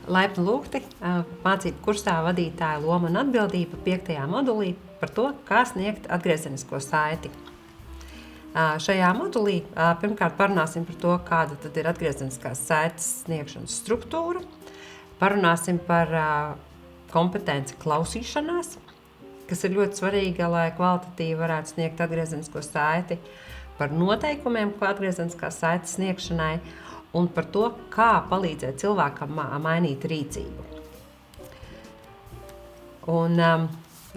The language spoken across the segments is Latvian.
Laipni lūgti mācību kursā vadītāja loma un atbildība 5. modulī par to, kā sniegt atgriezenisko saiti. Šajā modulī pirmkārt parunāsim par to, kāda tad ir atgriezeniskās saites sniegšanas struktūra, parunāsim par kompetenci klausīšanās, kas ir ļoti svarīga, lai kvalitatīvi varētu sniegt atgriezenisko saiti, par noteikumiem atgriezeniskās saites sniegšanai, un par to, kā palīdzēt cilvēkam mainīt rīcību. Un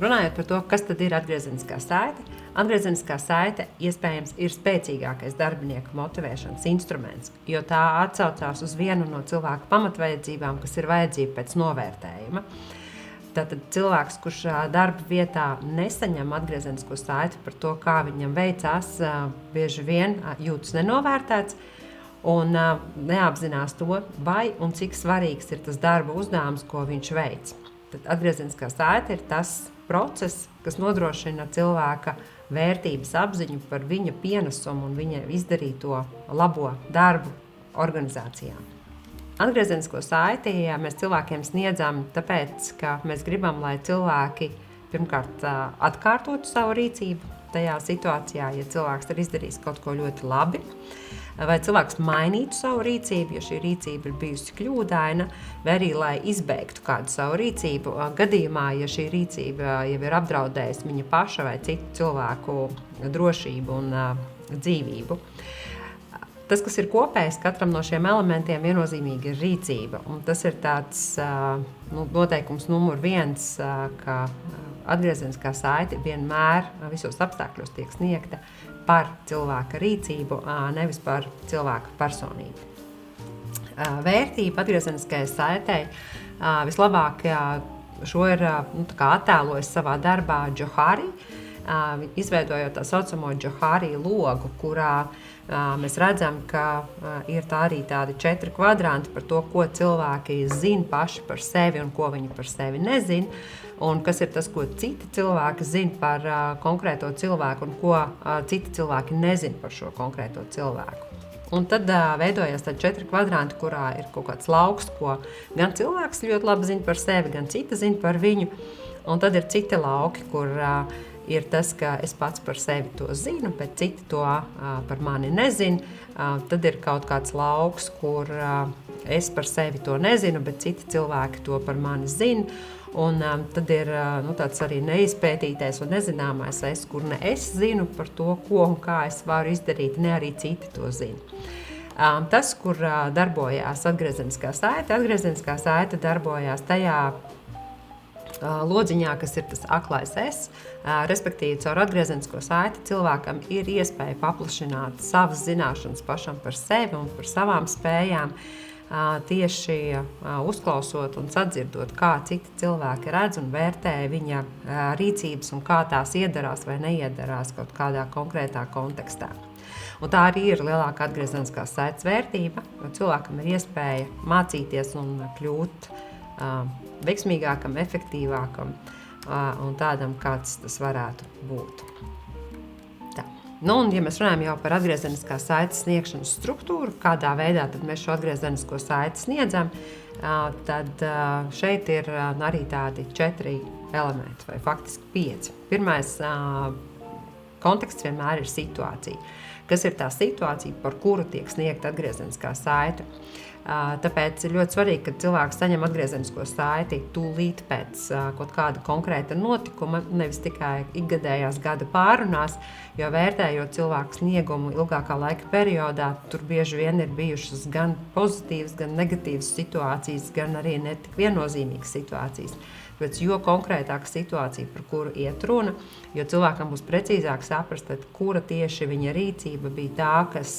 runājot par to, kas tad ir atgriezeniskā saite, atgriezeniskā saite iespējams ir spēcīgākais darbinieka motivēšanas instruments, jo tā atsaucās uz vienu no cilvēka pamatvajadzībām, kas ir vajadzība pēc novērtējuma. Tātad cilvēks, kurš darba vietā nesaņem atgriezenisko saiti par to, kā viņam veicās, bieži vien jūtas nenovērtēts, un neapzinās to, vai un cik svarīgs ir tas darba uzdevums, ko viņš veic. Tad atgriezeniskā saite ir tas process, kas nodrošina cilvēka vērtības apziņu par viņa pienesumu un viņa izdarīto labo darbu organizācijā. Atgriezenisko saiti mēs cilvēkiem sniedzam tāpēc, ka mēs gribam, lai cilvēki pirmkārt atkārtotu savu rīcību tajā situācijā, ja cilvēks ir izdarījis kaut ko ļoti labi, vai cilvēks mainītu savu rīcību, ja šī rīcība ir bijusi kļūdaina, vai arī, lai izbeigtu kādu savu rīcību, gadījumā, ja šī rīcība jau ir apdraudējusi viņa paša vai citu cilvēku drošību un dzīvību. Tas, kas ir kopējs katram no šiem elementiem, viennozīmīgi ir rīcība, un tas ir tāds noteikums numur 1, ka atgriezeniskā saite vienmēr visos apstākļos tiek sniegta par cilvēka rīcību, nevis par cilvēka personību. Vērtība atgriezeniskajai saitei vislabāk šo ir attēlojis savā darbā Johari, izveidojot tā saucamo Johari logu, kurā mēs redzam, ka ir tā arī tādi 4 kvadranti par to, ko cilvēki zina paši par sevi un ko viņi par sevi nezina, un kas ir tas, ko citi cilvēki zina par konkrēto cilvēku un ko citi cilvēki nezina par šo konkrēto cilvēku. Un tad veidojas tādi 4 kvadranti, kurā ir kaut kāds lauks, ko gan cilvēks ļoti labi zina par sevi, gan cita zina par viņu, un tad ir citi lauki, kur ir tas, ka es pats par sevi to zinu, bet citi to par mani nezina. Tad ir kaut kāds lauks, kur es par sevi to nezinu, bet citi cilvēki to par mani zina. Un tad ir tāds arī neizpētītais un nezināmais es, kur ne es zinu par to, ko un kā es varu izdarīt, ne arī citi to zina. Tas, kur darbojās atgriezeniskā saite darbojās tajā lodziņā, kas ir tas aklais es, respektīvi caur atgriezenisko saiti cilvēkam ir iespēja paplašināt savas zināšanas pašam par sevi un par savām spējām, tieši uzklausot un sadzirdot, kā citi cilvēki redz un vērtē viņa rīcības un kā tās iedarās vai neiedarās kaut kādā konkrētā kontekstā. Un tā arī ir lielāka atgriezeniskās saites vērtība, jo cilvēkam ir iespēja mācīties un kļūt veiksmīgākam, efektīvākam un tādam, kāds tas varētu būt. Un, ja mēs runājam jau par atgriezeniskās saites sniegšanas struktūru, kādā veidā tad mēs šo atgriezenisko saiti sniedzam, tad šeit ir arī tādi 4 elementi, vai faktiski 5. Pirmais konteksts vienmēr ir situācija. Kas ir tā situācija, par kuru tiek sniegta atgriezeniskā saite? Tāpēc ir ļoti svarīgi, ka cilvēks saņem atgriezenisko saiti tūlīt pēc kaut kāda konkrēta notikuma, nevis tikai ikgadējās gada pārunās, jo vērtējot cilvēku sniegumu ilgākā laika periodā, tur bieži vien ir bijušas gan pozitīvas, gan negatīvas situācijas, gan arī netik viennozīmīgas situācijas. Tāpēc, jo konkrētāka situācija, par kuru iet runa, jo cilvēkam būs precīzāk saprast, kura tieši viņa rīcība bija tā, kas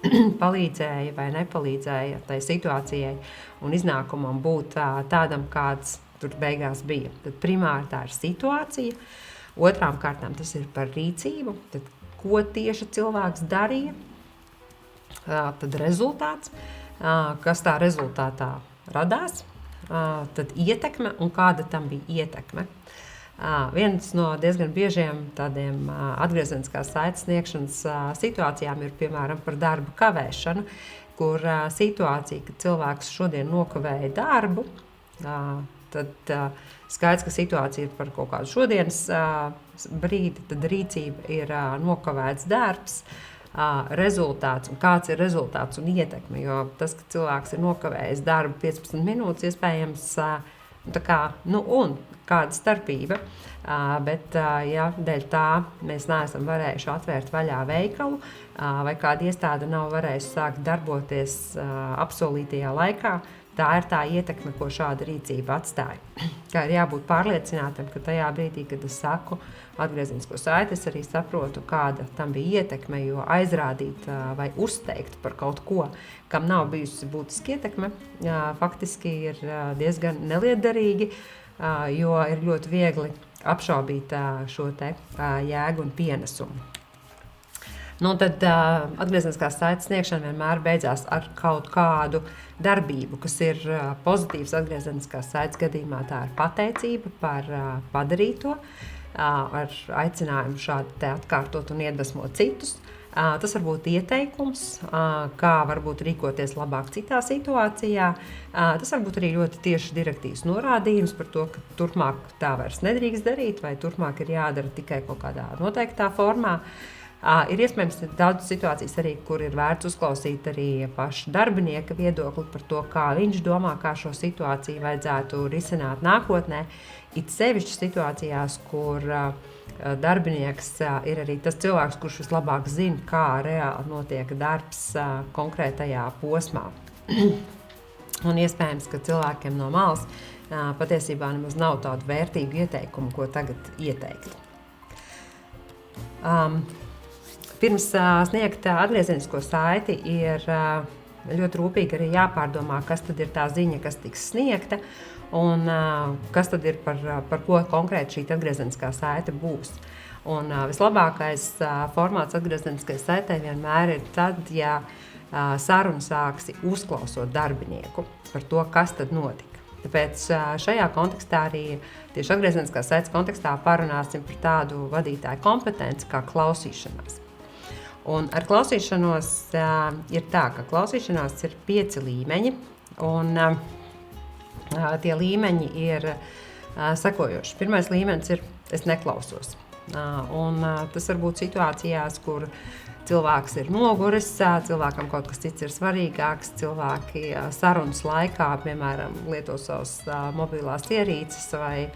palīdzēja vai nepalīdzēja tai situācijai un iznākumam būt tādam, kāds tur beigās bija. Tad primāri tā ir situācija, otrām kārtām tas ir par rīcību, tad ko tieši cilvēks darīja, tad rezultāts, kas tā rezultātā radās, tad ietekme un kāda tam bija ietekme. Viens no diezgan biežiem tādiem atgriezeniskās saites sniegšanas situācijām ir, piemēram, par darbu kavēšanu, kur situācija, kad cilvēks šodien nokavēja darbu, tad skaidrs, ka situācija ir par kaut kādu šodienas brīdi, tad rīcība ir nokavēts darbs, rezultāts un kāds ir rezultāts un ietekme, jo tas, ka cilvēks ir nokavējis darbu 15 minūtes, iespējams, un kāda starpība, bet ja dēļ tā mēs neesam varējuši atvērt vaļā veikalu vai kāda iestāde nav varējusi sākt darboties apsolītajā laikā, tā ir tā ietekme, ko šāda rīcība atstāja. Kā ir jābūt pārliecinātam, ka tajā brīdī, kad es saku atgriezenisko saiti, es arī saprotu, kāda tam bija ietekme, jo aizrādīt vai uzteikt par kaut ko, kam nav bijusi būtiski ietekme, faktiski ir diezgan nelietderīgi, jo ir ļoti viegli apšaubīt šo te jēgu un pienesumu. Tad atgriezeniskās saites sniegšana vienmēr beidzās ar kaut kādu darbību, kas ir pozitīvs atgriezeniskās saites gadījumā. Tā ir pateicība par padarīto, ar aicinājumu šādi te atkārtot un iedvesmot citus. Tas var būt ieteikums, kā varbūt rīkoties labāk citā situācijā. Tas var būt arī ļoti tieši direktīvs norādījums par to, ka turpmāk tā vairs nedrīkst darīt vai turpmāk ir jādara tikai kaut kādā noteiktā formā. Ir iespējams daudz situācijas arī, kur ir vērts uzklausīt arī paša darbinieka viedokli par to, kā viņš domā, kā šo situāciju vajadzētu risināt nākotnē. It sevišķi situācijās, kur darbinieks ir arī tas cilvēks, kurš vislabāk zina, kā reāli notiek darbs konkrētajā posmā. Un iespējams, ka cilvēkiem no malas patiesībā nemaz nav tādu vērtīgu ieteikumu, ko tagad ieteikt. Pirms sniegt atgriezenisko saiti ir ļoti rūpīgi arī jāpārdomā, kas tad ir tā ziņa, kas tiks sniegta, un kas tad ir par ko konkrēti šī atgriezeniskā saite būs. Un vislabākais formāts atgriezeniskai saitei vienmēr ir tad, ja saruna sāksi uzklausot darbinieku par to, kas tad notika. Tāpēc šajā kontekstā arī tieši atgriezeniskās saites kontekstā parunāsim par tādu vadītāju kompetenci kā klausīšanās. Un ar klausīšanos ir tā, ka klausīšanās ir 5 līmeņi, un tie līmeņi ir sekojoši. Pirmais līmenis ir es neklausos. Un tas var būt situācijās, kur cilvēks ir noguris, cilvēkam kaut kas cits ir svarīgāks, cilvēki sarunas laikā, piemēram, lieto savas mobilās ierīces vai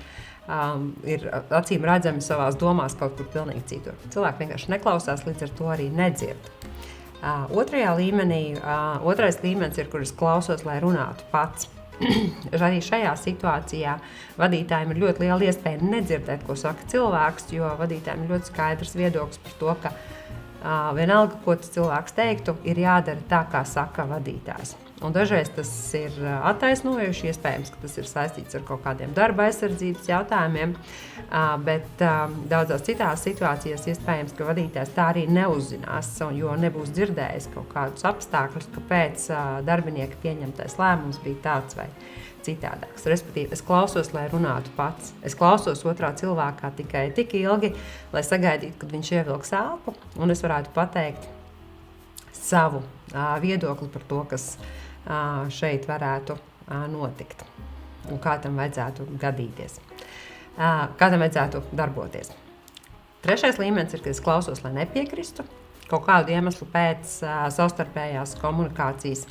ir acīm redzami savās domās kaut kur pilnīgi citur. Cilvēki vienkārši neklausās, līdz ar to arī nedzird. Otrais līmenis ir, kur es klausos, lai runātu pats. Arī šajā situācijā vadītājiem ir ļoti liela iespēja nedzirdēt, ko saka cilvēks, jo vadītājiem ir ļoti skaidrs viedoklis par to, ka vienalga, ko tas cilvēks teiktu, ir jādara tā, kā saka vadītājs. Un dažreiz tas ir attaisnojuši, iespējams, ka tas ir saistīts ar kaut kādiem darba aizsardzības jautājumiem, bet daudzās citās situācijās iespējams, ka vadītājs tā arī neuzzinās, jo nebūs dzirdējis kaut kādus apstākļus, kāpēc darbinieka pieņemtais lēmums bija tāds vai citādāks. Respektīvi, es klausos, lai runātu pats. Es klausos otrā cilvēkā tikai tik ilgi, lai sagaidītu, kad viņš ievilks elpu, un es varētu pateikt savu viedokli par to, kas šeit varētu notikt un kā tam vajadzētu gadīties, kā tam vajadzētu darboties. Trešais līmenis ir, kad es klausos, lai nepiekristu. Kaut kādu iemeslu pēc savstarpējās komunikācijas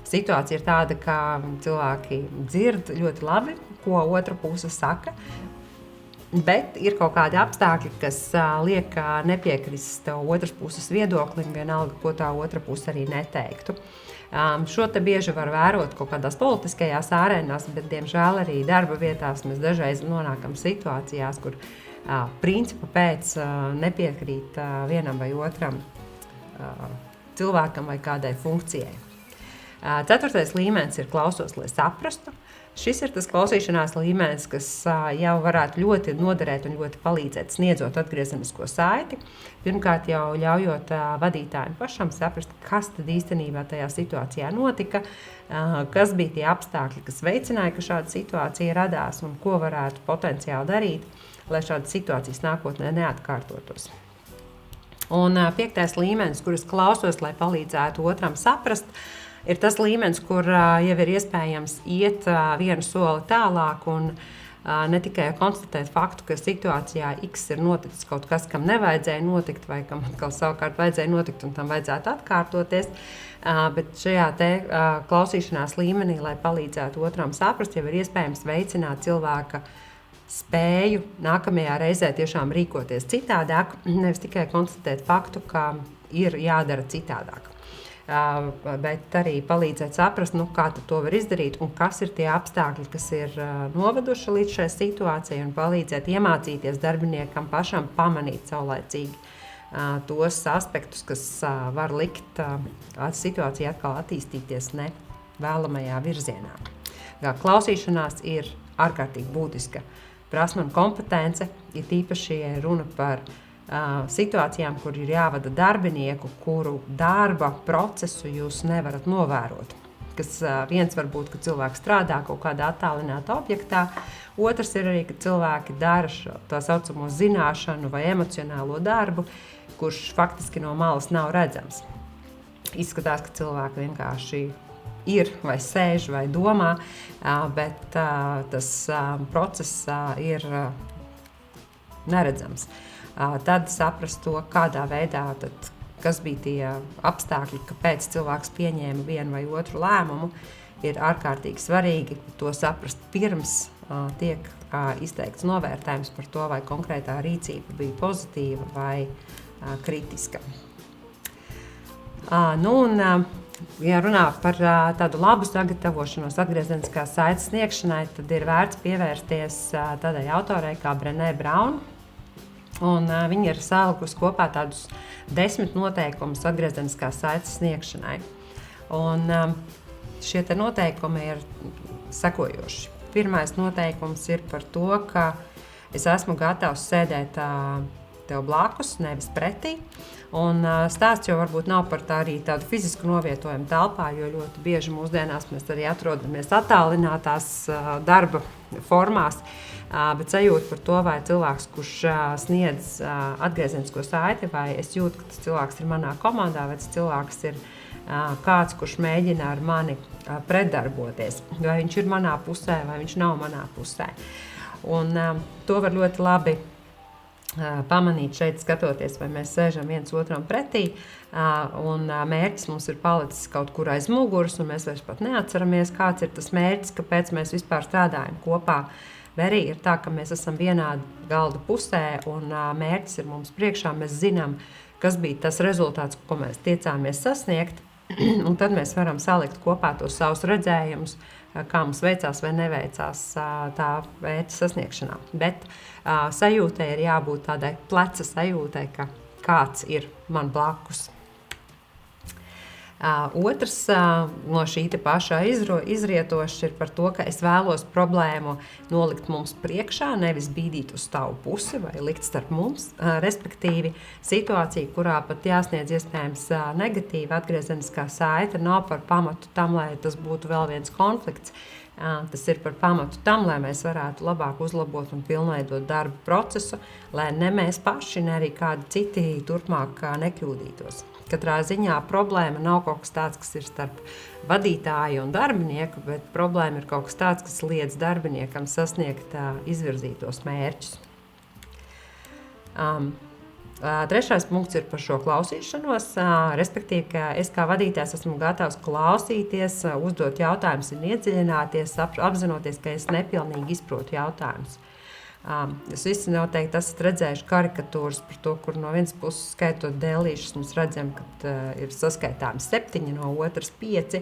situācija ir tāda, ka cilvēki dzird ļoti labi, ko otra puse saka, bet ir kaut kādi apstākļi, kas liek nepiekrist otras puses viedoklim, vienalga, ko tā otra puse arī neteiktu. Šo te bieži var vērot kaut kādās politiskajās ārēnās, bet, diemžēl, arī darba vietās mēs dažreiz nonākam situācijās, kur principa pēc nepiekrīt vienam vai otram cilvēkam vai kādai funkcijai. Ceturtais līmenis ir klausos, lai saprastu. Šis ir tas klausīšanās līmenis, kas jau varētu ļoti noderēt un ļoti palīdzēt sniedzot atgriezenisko saiti. Pirmkārt jau ļaujot vadītājiem pašam saprast, kas tad īstenībā tajā situācijā notika, kas bija tie apstākļi, kas veicināja, ka šāda situācija radās un ko varētu potenciāli darīt, lai šādas situācijas nākotnē neatkārtotos. Un 5. līmenis, kur es klausos, lai palīdzētu otram saprast, ir tas līmenis, kur jau ir iespējams iet vienu soli tālāk un ne tikai konstatēt faktu, ka situācijā X ir noticis kaut kas, kam nevajadzēja notikt, vai kam atkal savukārt vajadzēja notikt un tam vajadzētu atkārtoties, bet šajā te klausīšanās līmenī, lai palīdzētu otram saprast, jau ir iespējams veicināt cilvēka spēju nākamajā reizē tiešām rīkoties citādāk, nevis tikai konstatēt faktu, ka ir jādara citādāk. Bet arī palīdzēt saprast, kā to var izdarīt un kas ir tie apstākļi, kas ir noveduši līdz šai situācijai un palīdzēt iemācīties darbiniekam pašam pamanīt saulaicīgi tos aspektus, kas var likt situāciju atkal attīstīties nevēlamajā virzienā. Klausīšanās ir ārkārtīgi būtiska prasme un kompetence, ir tīpaši runa par situācijām, kur ir jāvada darbinieku, kuru darba procesu jūs nevarat novērot. Kas viens var būt, ka cilvēks strādā kaut kādā attālinātā objektā, otrs ir arī, ka cilvēki dara tā saucamo zināšanu vai emocionālo darbu, kurš faktiski no malas nav redzams. Izskatās, ka cilvēki vienkārši ir vai sēž vai domā, bet tas process ir neredzams. Tad saprast to, kādā veidā, kas bija tie apstākļi, kāpēc cilvēks pieņēma vienu vai otru lēmumu, ir ārkārtīgi svarīgi to saprast pirms tiek izteikts novērtējums par to, vai konkrētā rīcība bija pozitīva vai kritiska. Ja runā par tādu labu sagatavošanos atgriezeniskās saites sniegšanai, tad ir vērts pievērsties tādai autorei kā Brené Brown. Un viņi ir salikusi kopā tādus 10 noteikumus atgriezeniskās saites sniegšanai. Un šie te noteikumi ir sekojoši. Pirmais noteikums ir par to, ka es esmu gatavs sēdēt tev blakus, nevis pretī. Un stāsts jau varbūt nav par tādu fizisku novietojumu telpā, jo ļoti bieži mūsdienās mēs arī atrodamies attālinātās darba formās. Bet sajūta par to, vai cilvēks, kurš sniedz atgriezenisko saiti, vai es jūtu, ka tas cilvēks ir manā komandā, vai tas cilvēks ir kāds, kurš mēģina ar mani pretdarboties, vai viņš ir manā pusē, vai viņš nav manā pusē. Un to var ļoti labi pamanīt šeit, skatoties, vai mēs sēžam viens otram pretī, un mērķis mums ir palicis kaut kur aiz muguras, un mēs vairs pat neatceramies, kāds ir tas mērķis, kāpēc mēs vispār strādājam kopā. Vai arī ir tā, ka mēs esam vienādi galda pusē, un mērķis ir mums priekšā, mēs zinām, kas bija tas rezultāts, ko mēs tiecāmies sasniegt, un tad mēs varam salikt kopā tos savus redzējumus, kā mums veicās vai neveicās tā mērķa sasniegšanā. Bet sajūtai ir jābūt tādai pleca sajūtai, ka kāds ir man blakus. Otrs no šī pašā izrietošs ir par to, ka es vēlos problēmu nolikt mums priekšā, nevis bīdīt uz tavu pusi vai likt starp mums. Respektīvi, situācija, kurā pat jāsniedz iespējams negatīva atgriezeniskā saite, nav par pamatu tam, lai tas būtu vēl viens konflikts. Tas ir par pamatu tam, lai mēs varētu labāk uzlabot un pilnveidot darba procesu, lai ne mēs paši, ne arī kādi citi turpmāk nekļūdītos. Katrā ziņā problēma nav kaut kas tāds, kas ir starp vadītāju un darbinieku, bet problēma ir kaut kas tāds, kas liedz darbiniekam sasniegt izvirzītos mērķus. Trešais punkts ir par šo klausīšanos, respektīvi, ka es kā vadītājs esmu gatavs klausīties, uzdot jautājumus un iedziļināties, apzinoties, ka es nepilnīgi izprotu jautājumus. Jūs visi noteikti esat redzējuši karikatūras par to, kur no vienas puses skaitot dēlīšus, mēs redzam, ka ir saskaitāmi 7, no otras 5,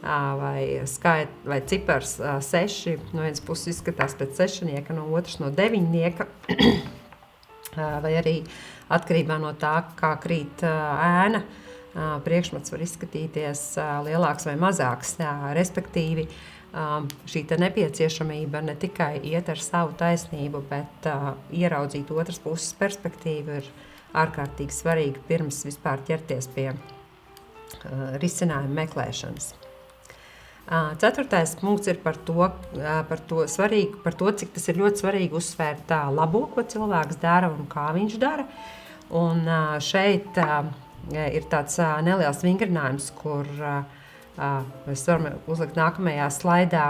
vai cipars 6, no vienas puses izskatās pēc 6, no otras no 9, vai arī atkarībā no tā, kā krīt ēna, priekšmets var izskatīties lielāks vai mazāks, respektīvi, šī nepieciešamība ne tikai iet ar savu taisnību, bet ieraudzīt otras puses perspektīvu ir ārkārtīgi svarīgi pirms vispār ķerties pie risinājuma meklēšanas. Ceturtais punkts ir par to, cik tas ir ļoti svarīgi uzsvērt labo, ko cilvēks dara un kā viņš dara. Un šeit ir tāds neliels vingrinājums, kur Mēs varam uzlikt nākamajā slaidā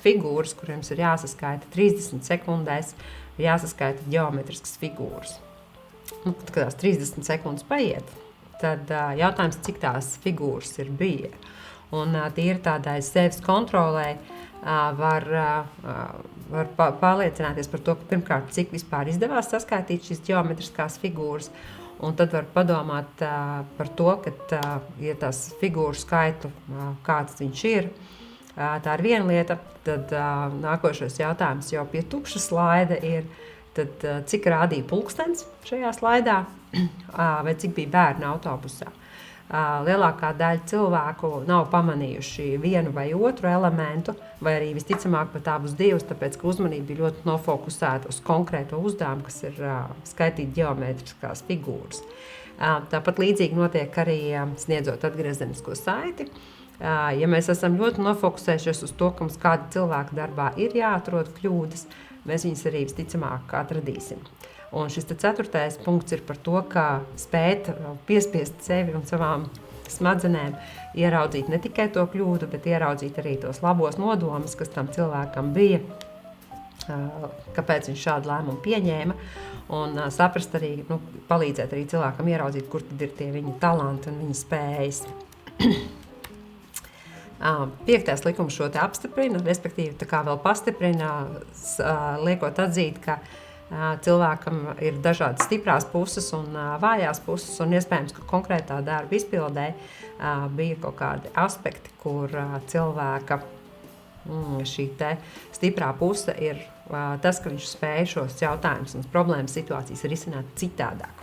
figūras, kuriem ir jāsaskaita 30 sekundēs, jāsaskaita ģeometriskas figūras. Kad tās 30 sekundes paiet, tad jautājums, cik tās figūras ir bija. Un tīri tādai sevis kontrolē var pārliecināties par to, ka pirmkārt, cik vispār izdevās saskaitīt šīs ģeometriskās figūras, un tad var padomāt par to, ka, ja tās figūru skaitu, kāds viņš ir, tā ir viena lieta, tad nākošais jautājums jau pie tukša slaida ir, tad cik rādīja pulkstens šajā slaidā, vai cik bija bērni autobusā. Lielākā daļa cilvēku nav pamanījuši vienu vai otru elementu, vai arī visticamāk pat abus divus, tāpēc, ka uzmanība bija ļoti nofokusēta uz konkrēto uzdevumu, kas ir skaitīt ģeometriskās figūras. Tāpat līdzīgi notiek arī sniedzot atgriezenisko saiti. Ja mēs esam ļoti nofokusējušies uz to, ka mums kāda cilvēka darbā ir jāatrod kļūdas, mēs viņas arī visticamāk atradīsim. Un šis 4. punkts ir par to, ka spēt piespiest sevi un savām smadzenēm ieraudzīt ne tikai to kļūdu, bet ieraudzīt arī tos labos nodomus, kas tam cilvēkam bija, kāpēc viņš šādu lēmumu pieņēma, un saprast arī, palīdzēt arī cilvēkam ieraudzīt, kur tad ir tie viņa talanti un viņa spējas. 5. likums šo te apstiprina, respektīvi tā kā vēl pastiprina, liekot atzīt, ka cilvēkam ir dažādas stiprās puses un vājās puses, un iespējams, ka konkrētā darba izpildē bija kaut kādi aspekti, kur cilvēka šī te stiprā puse ir tas, ka viņš spēja šos jautājumus un problēmas situācijas risināt citādāk.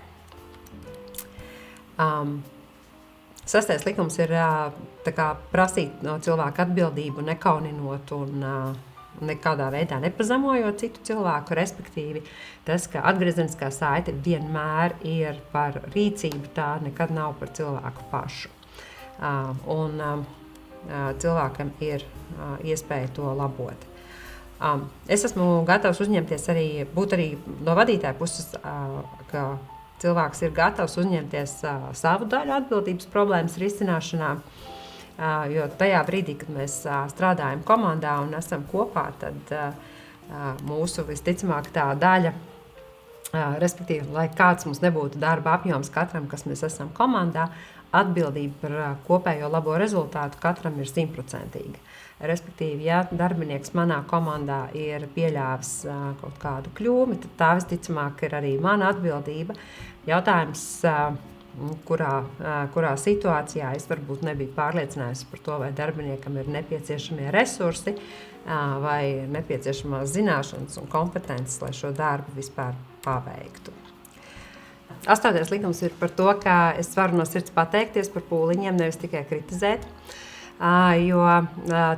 6. likums ir tā kā prasīt no cilvēka atbildību, nekauninot un nekādā veidā nepazemojot citu cilvēku, respektīvi tas, ka atgriezeniskā saite vienmēr ir par rīcību, tā nekad nav par cilvēku pašu. Un cilvēkam ir iespēja to labot. Es esmu gatavs uzņemties būt arī no vadītāja puses, ka cilvēks ir gatavs uzņemties savu daļu atbildības problēmas risināšanā, jo tajā brīdī, kad mēs strādājam komandā un esam kopā, tad mūsu visticamāk tā daļa, respektīvi, lai kāds mums nebūtu darba apjoms katram, kas mēs esam komandā, atbildība par kopējo labo rezultātu katram ir 100%. Respektīvi, ja darbinieks manā komandā ir pieļāvis kaut kādu kļūmi, tad tā visticamāk ir arī mana atbildība. Jautājums, kurā situācijā es varbūt nebiju pārliecinājusi par to, vai darbiniekam ir nepieciešamie resursi vai nepieciešamās zināšanas un kompetences, lai šo darbu vispār paveiktu. 8. likums ir par to, ka es varu no sirds pateikties par pūliņiem, nevis tikai kritizēt, jo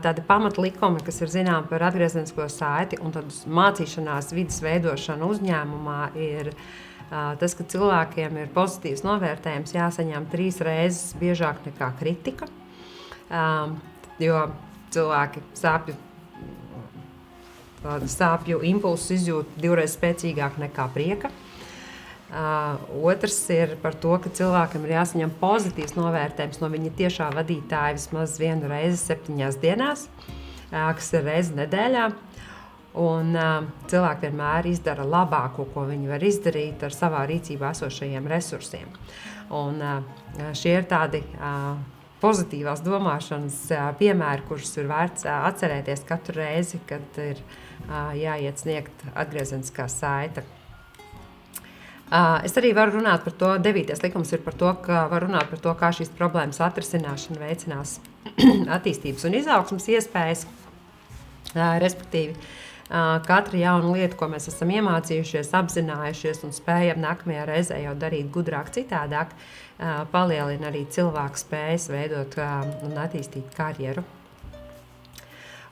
tādi pamatlikumi, kas ir zinām par atgriezenisko saiti un tādu mācīšanās vidas veidošanu uzņēmumā, ir tas, ka cilvēkiem ir pozitīvs novērtējums jāsaņem 3 reizes biežāk nekā kritika, jo cilvēki sāpju impulsus izjūt 2 reizes spēcīgāk nekā prieka. Otrs ir par to, ka cilvēkam ir jāsaņem pozitīvs novērtējums no viņa tiešā vadītāja vismaz 1 reizi 7 dienās, kas ir reizi nedēļā. Un cilvēki vienmēr izdara labāko, ko viņi var izdarīt ar savā rīcībā esošajiem resursiem. Un šie ir tādi pozitīvās domāšanas piemēri, kurus ir vērts atcerēties katru reizi, kad ir jāiet sniegt atgriezeniskā saita. Es arī varu runāt par to, 9. likums ir par to, ka var runāt par to, kā šīs problēmas atrisināšana veicinās attīstības un izaugsmas iespējas, respektīvi, katra jauna lieta, ko mēs esam iemācījušies, apzinājušies un spējam nākamajā reizē jau darīt gudrāk, citādāk, palielina arī cilvēku spējas veidot un attīstīt karjeru.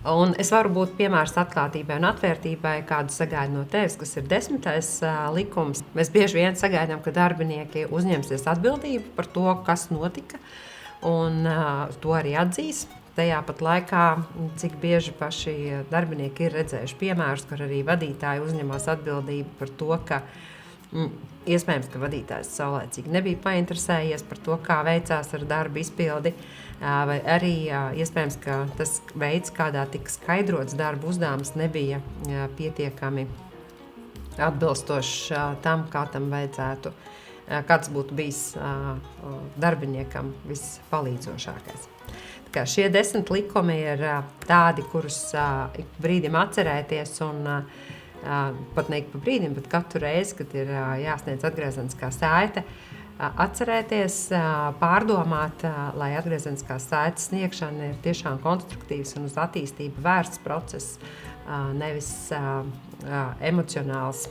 Un es varu būt piemērs atklātībai un atvērtībai, kādu sagaidu no tevis, kas ir 10. likums. Mēs bieži vien sagaidām, ka darbinieki uzņemsies atbildību par to, kas notika, un to arī atzīs. Tajā pat laikā, cik bieži paši darbinieki ir redzējuši piemērus, kur arī vadītāji uzņemās atbildību par to, ka Iespējams, ka vadītājs saulēcīgi nebija painteresējies par to, kā veicās ar darbu izpildi, vai arī iespējams, ka tas veids, kādā tika skaidrots darba uzdevums, nebija pietiekami atbilstošs tam, kā tam vajadzētu, kāds būtu bijis darbiniekam vispalīdzošākais. Šie 10 likumi ir tādi, kurus ik brīdim atcerēties un pat ne ik pa brīdim, bet katru reizi, kad ir jāsniedz atgriezeniskā saite, atcerēties, pārdomāt, lai atgriezeniskā saites sniegšana ir tiešām konstruktīvs un uz attīstību vērsts process, nevis emocionāls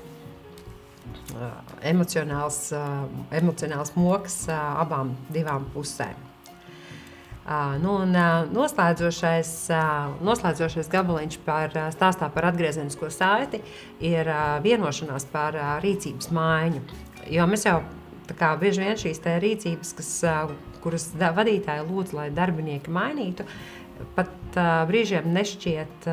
moks abām divām pusēm. Noslēdzošais gabaliņš stāstā par atgriezenisko saiti ir vienošanās par rīcības maiņu. Jo mēs jau bieži vien šīs rīcības, kuras vadītāji lūdz, lai darbinieki mainītu, pat brīžiem nešķiet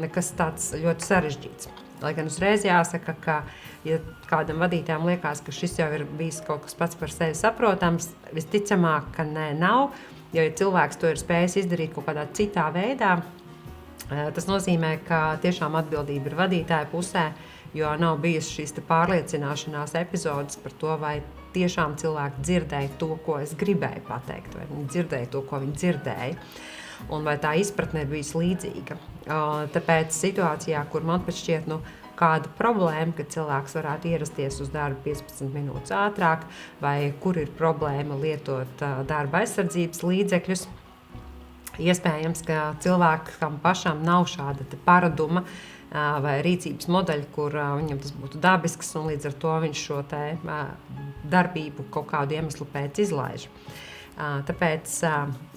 nekas tāds ļoti sarežģīts. Lai gan uzreiz jāsaka, ka ja kādam vadītājam liekas, ka šis jau ir bijis kaut kas pats par sevi saprotams, visticamāk, ka nav. Jo, ja cilvēks to ir spējis izdarīt kaut kādā citā veidā, tas nozīmē, ka tiešām atbildība ir vadītāja pusē, jo nav bijusi šīs pārliecināšanās epizodes par to, vai tiešām cilvēki dzirdēja to, ko es gribēju pateikt, vai viņi dzirdēja to, ko viņi dzirdēja, un vai tā izpratne ir bijusi līdzīga. Tāpēc situācijā, kur man pat šķiet, kāda problēma, ka cilvēks varētu ierasties uz darbu 15 minūtes ātrāk, vai kur ir problēma lietot darba aizsardzības līdzekļus. Iespējams, ka cilvēkam pašam nav šāda paraduma vai rīcības modeļa, kur viņam tas būtu dabisks, un līdz ar to viņš šo darbību kaut kādu iemeslu pēc izlaiž. Tāpēc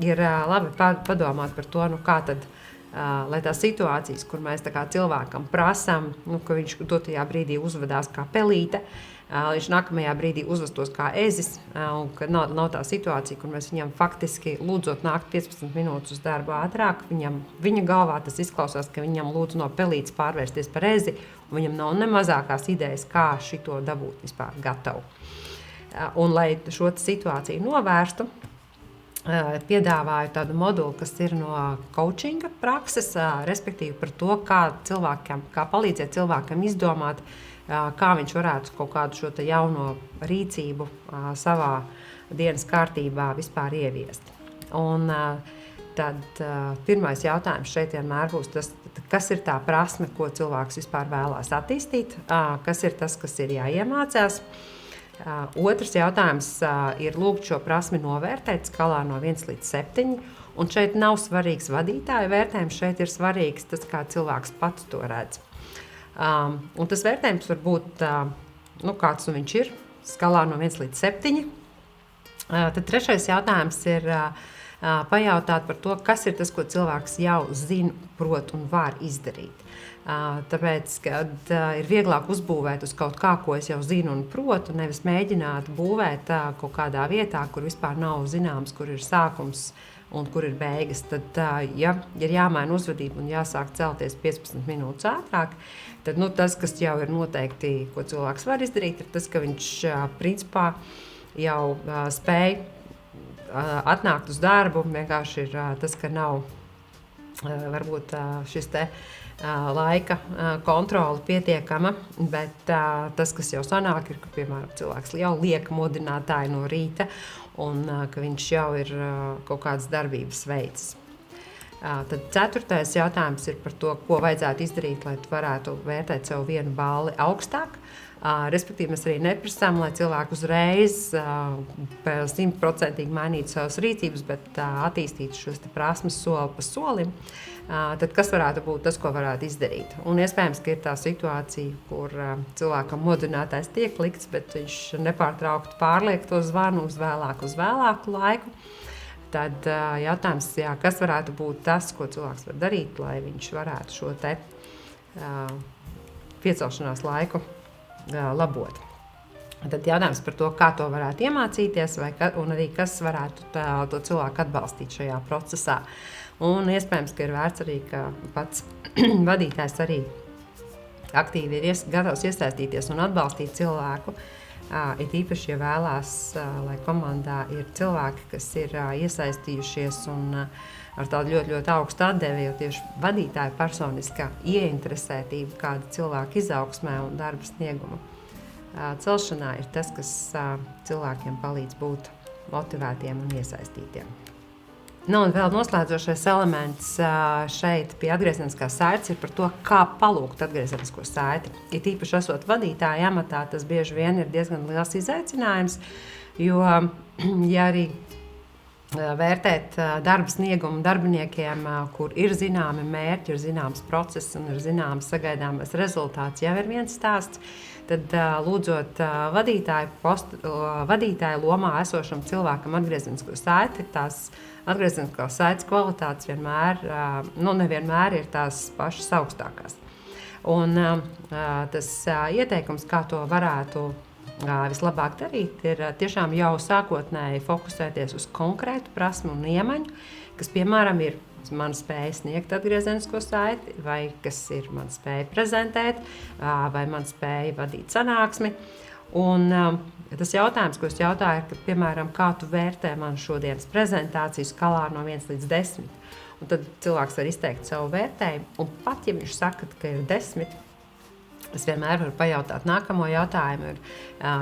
ir labi padomāt par to, kā tad lai tās situācijas, kur mēs cilvēkam prasām, ka viņš dotajā brīdī uzvedās kā pelīte, viņš nākamajā brīdī uzvestos kā ezis, un ka nav tā situācija, kur mēs viņam faktiski lūdzot nākt 15 minūtes uz darbu ātrāk, viņa galvā tas izklausās, ka viņam lūdzu no pelītes pārvērsties par ezi, un viņam nav ne mazākās idejas, kā šito dabūt vispār gatavu. Un lai šo situāciju novērstu, piedāvāju tādu moduli, kas ir no coachinga prakses, respektīvi par to, kā palīdzēt cilvēkam izdomāt, kā viņš varētu kaut kādu šo jauno rīcību savā dienas kārtībā vispār ieviest. Un tad pirmais jautājums šeit vienmēr būs tas, kas ir tā prasme, ko cilvēks vispār vēlās attīstīt, kas ir tas, kas ir jāiemācās. Otrs jautājums ir lūgt šo prasmi novērtēt skalā no 1 līdz 7, un šeit nav svarīgs vadītāja vērtējums, šeit ir svarīgs tas, kā cilvēks pats to redz. Un tas vērtējums var būt, kāds viņš ir, skalā no 1 līdz 7. Tad trešais jautājums ir pajautāt par to, kas ir tas, ko cilvēks jau zina, prot un var izdarīt. Tāpēc, kad ir vieglāk uzbūvēt uz kaut kā, ko es jau zinu un protu, nevis mēģināt būvēt kaut kādā vietā, kur vispār nav zināms, kur ir sākums un kur ir beigas. Tad, ja ir jāmaina uzvedība un jāsāk celties 15 minūtes ātrāk, tad tas, kas jau ir noteikti, ko cilvēks var izdarīt, ir tas, ka viņš principā jau spēj atnākt uz darbu. Vienkārši ir tas, ka nav varbūt šis laika kontrole pietiekama, bet tas, kas jau sanāk, ir, ka, piemēram, cilvēks jau liek modinātāju no rīta un ka viņš jau ir kaut kādas darbības veids. Tad ceturtais jautājums ir par to, ko vajadzētu izdarīt, lai varētu vērtēt sev vienu balli augstāk. Respektīvi, mēs arī neprasām, lai cilvēku uzreiz 100% mainītu savas rīcības, bet attīstītu šos prasmes soli pa solim. Tad kas varētu būt tas, ko varētu izdarīt? Un iespējams, ka ir tā situācija, kur cilvēkam modinātājs tiek likts, bet viņš nepārtraukti pārliek to zvanu uz vēlāku laiku. Tad jautājums, kas varētu būt tas, ko cilvēks var darīt, lai viņš varētu šo piecelšanās laiku labot. Tad jautājums par to, kā to varētu iemācīties, un arī kas varētu to cilvēku atbalstīt šajā procesā. Un iespējams, ka ir vērts arī, ka pats vadītājs arī aktīvi ir gatavs iesaistīties un atbalstīt cilvēku. It īpaši, ja vēlās, lai komandā ir cilvēki, kas ir iesaistījušies un ar tādu ļoti, ļoti augstu atdevi, jo tieši vadītāja personiskā ieinteresētība kāda cilvēka izaugsmē un darba snieguma celšanā ir tas, kas cilvēkiem palīdz būt motivētiem un iesaistītiem. Nu, un vēl noslēdzošais elements šeit pie atgriezeniskās saites ir par to, kā palūgt atgriezenisko saiti. It īpaši esot vadītāja amatā, tas bieži vien ir diezgan liels izaicinājums, jo, ja arī vērtēt darba sniegumu darbiniekiem, kur ir zināmi mērķi, ir zināms process un ir zināms sagaidāmais rezultāts, jau ir viens stāsts, tad lūdzot vadītāju lomā esošam cilvēkam atgriezenisko saiti, tās atgriezeniskās saites kvalitātes vienmēr, nevienmēr ir tās pašas augstākās. Un tas ieteikums, kā to varētu vislabāk darīt, ir tiešām jau sākotnēji fokusēties uz konkrētu prasmu un iemaņu, kas, piemēram, ir mana spēja sniegt atgriezenisko saiti, vai kas ir mana spēja prezentēt, vai mana spēja vadīt sanāksmi. Un tas jautājums, ko es jautāju, ir, ka, piemēram, kā tu vērtē manu šodienas prezentāciju skalā no 1 līdz 10. Un tad cilvēks var izteikt savu vērtējumu, un pat, ja viņš saka, ka ir 10, es vienmēr varu pajautāt nākamo jautājumu,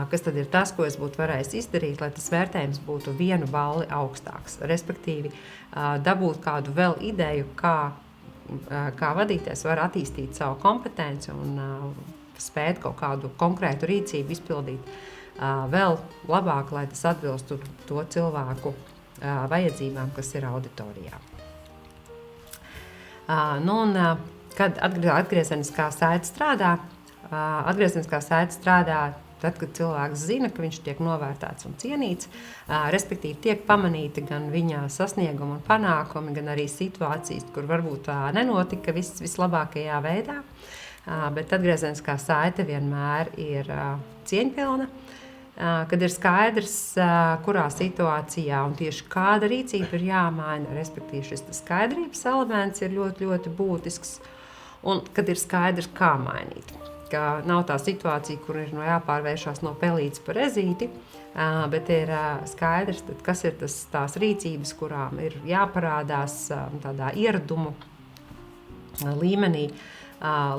kas tad ir tas, ko es būtu varējis izdarīt, lai tas vērtējums būtu 1 balli augstāks. Respektīvi, dabūt kādu vēl ideju, kā vadītājs var attīstīt savu kompetenci un spēt kaut kādu konkrētu rīcību izpildīt vēl labāk, lai tas atbilstu to cilvēku vajadzībām, kas ir auditorijā. Kad atgriezeniskā saite strādā, tad, kad cilvēks zina, ka viņš tiek novērtēts un cienīts, respektīvi tiek pamanīti gan viņa sasniegumi un panākumi, gan arī situācijas, kur varbūt nenotika vislabākajā veidā, bet atgriezeniskā saite vienmēr ir cieņpilna, kad ir skaidrs, kurā situācijā un tieši kāda rīcība ir jāmaina, respektīvi šis skaidrības elements ir ļoti, ļoti būtisks, un kad ir skaidrs, kā mainīt. Ka nav tā situācija, kur ir jāpārvēršās no pelītes par ezīti, bet ir skaidrs, tad, kas ir tās rīcības, kurām ir jāparādās tādā ieradumu līmenī,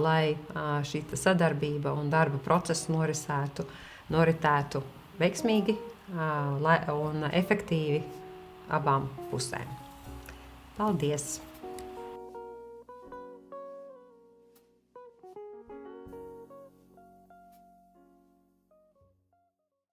lai šī sadarbība un darba process noritētu veiksmīgi un efektīvi abām pusēm. Paldies!